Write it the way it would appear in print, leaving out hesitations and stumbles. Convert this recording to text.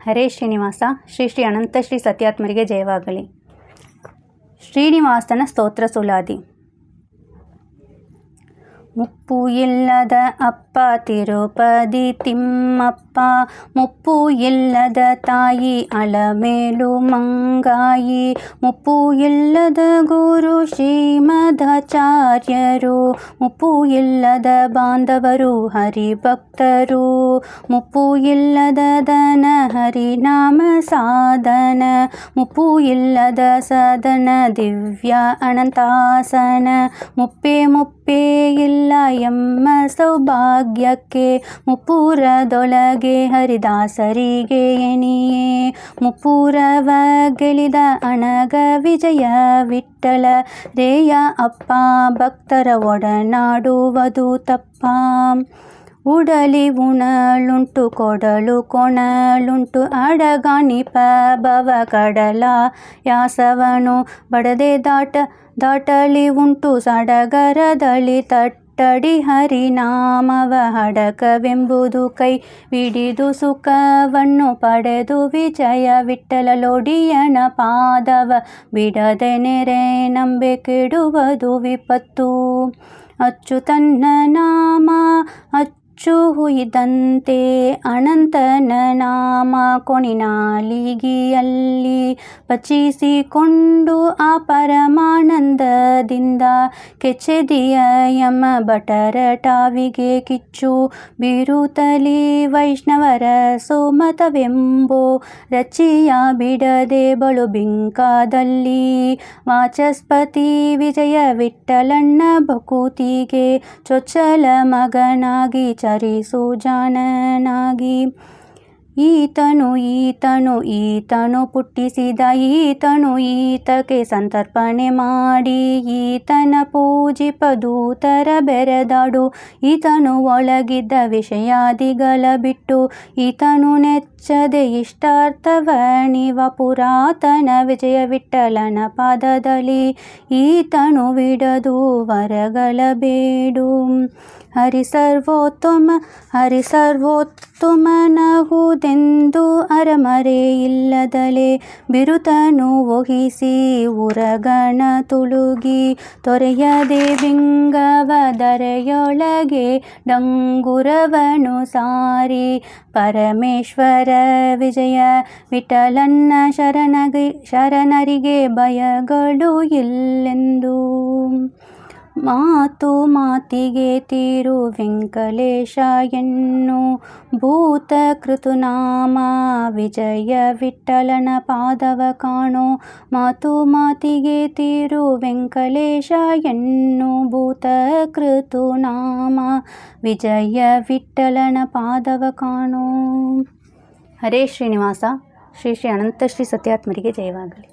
ಹರೇ ಶ್ರೀನಿವಾಸ. ಶ್ರೀ ಶ್ರೀ ಅನಂತ ಶ್ರೀ ಸತ್ಯಾತ್ಮರಿಗೆ ಜಯವಾಗಲಿ. ಶ್ರೀನಿವಾಸನ ಸ್ತೋತ್ರ ಸುಳಾದಿ. ಮುಪ್ಪು ಇಲ್ಲದ ಅಪ್ಪ ತಿರುಪತಿ ತಿಮ್ಮಪ್ಪ, ಮುಪ್ಪು ಇಲ್ಲದ ತಾಯಿ ಅಲಮೇಲು ಮಂಗಾಯಿ, ಮುಪ್ಪು ಇಲ್ಲದ ಗುರು ಶ್ರೀಮದಾಚಾರ್ಯರು, ಮುಪ್ಪು ಇಲ್ಲದ ಬಾಂಧವರು ಹರಿಭಕ್ತರು, ಮುಪ್ಪು ಇಲ್ಲದ ದನ ಹರಿನಾಮ ಸಾಧನ, ಮುಪ್ಪು ಇಲ್ಲದ ಸದನ ದಿವ್ಯ ಅನಂತಾಸನ, ಮುಪ್ಪೇ ಇಲ್ಲ ಎಮ್ಮ ಸೌಭಾಗ್ಯಕ್ಕೆ, ಮುಪ್ಪುರದೊಳಗೆ ಹರಿದಾಸರಿಗೆ ಎನಿಯೇ, ಮುಪ್ಪುರವ ಗೆಳಿದ ಅಣಗ ವಿಜಯ ವಿಠ್ಠಲ ರೇಯ ಅಪ್ಪ, ಭಕ್ತರ ಒಡನಾಡುವುದು ತಪ್ಪ. ಉಡಲಿ ಉಣಲುಂಟು ಕೊಡಲು ಕೊಣಲುಂಟು, ಅಡಗಾಣಿಪ ಭವ ಕಡಲ ಯಾಸವನು, ಬಡದೆ ದಾಟಲಿ ಉಂಟು ಸಡಗರದಲ್ಲಿ ತಟ್ಟಡಿ ಹರಿನಾಮವ ಹಡಕವೆಂಬುದು, ಕೈ ಹಿಡಿದು ಸುಖವನ್ನು ಪಡೆದು ವಿಜಯ ವಿಠ್ಠಲೊಡಿಯನ ಪಾದವ ಬಿಡದೆ ನೆರೆ ನಂಬೆ ಕೆಡುವುದು ವಿಪತ್ತು. ಅಚ್ಚುತನ ನಾಮ ಹುಯ್ದಂತೆ ಅನಂತನ ನಾಮ ಕೊಣಿನಾಲಿಗೆಯಲ್ಲಿ ಪಚಿಸಿಕೊಂಡು ಆ ಪರಮಾನಂದದಿಂದ ಕೆಚ್ಚೆದಿಯ ಯಮ ಭಟರ ಟಾವಿಗೆ ಕಿಚ್ಚು ಬೀರುತ್ತಲಿ ವೈಷ್ಣವರ ಸೋಮತವೆಂಬೋ ರಚಿಯ ಬಿಡದೆ ಬಳು ಬಿಂಕಾದಲ್ಲಿ, ವಾಚಸ್ಪತಿ ವಿಜಯ ವಿಠ್ಠಲಣ್ಣ ಭಕುತಿಗೆ ಚೊಚ್ಚಲ ಮಗನಾಗಿ ಚರಿಸು ಜಾಣನಾಗಿ. ಈತನು ಪುಟ್ಟಿಸಿದ ಈತಕ್ಕೆ ಸಂತರ್ಪಣೆ ಮಾಡಿ, ಈತನ ಪೂಜಿಪ ದೂತರ ಬೆರೆದಾಡು, ಈತನು ಒಳಗಿದ್ದ ವಿಷಯಾದಿಗಳ ಬಿಟ್ಟು, ಈತನು ನೆಚ್ಚದೆ ಇಷ್ಟಾರ್ಥವಣಿವ ಪುರಾತನ ವಿಜಯ ವಿಠ್ಠಲನ ಪಾದದಲ್ಲಿ, ಈತನು ಬಿಡದು ವರಗಳ ಬೇಡು. ಹರಿಸರ್ವೋತ್ತಮನಹುದೆಂದು ಅರಮರೆ ಇಲ್ಲದಲೆ, ಬಿರುತನು ವಹಿಸಿ ಉರಗಣ ತುಳುಗಿ, ತೊರೆಯದೆ ಬಿಂಗವ ಧರೆಯೊಳಗೆ ಡಂಗುರವನು ಸಾರಿ, ಪರಮೇಶ್ವರ ವಿಜಯ ವಿಠ್ಠಲನ್ನ ಶರಣರಿಗೆ ಭಯಗಳು ಇಲ್ಲೆಂದು. ಮಾತಿಗೆ ತೀರು ವೆಂಕಟೇಶ ಎನ್ನು ಭೂತ ಕೃತುನಾಮ, ವಿಜಯ ವಿಠ್ಠಲನ ಪಾದವ ಕಾಣೋ. ಮಾತಿಗೆ ತೀರು ವೆಂಕಟೇಶ ಎನ್ನು ಭೂತ ಕೃತುನಾಮ, ವಿಜಯ ವಿಠ್ಠಲನ ಪಾದವ ಕಾಣೋ. ಹರೇ ಶ್ರೀನಿವಾಸ. ಶ್ರೀ ಶ್ರೀ ಅನಂತ ಶ್ರೀ ಸತ್ಯಾತ್ಮರಿಗೆ ಜಯವಾಗಲಿ.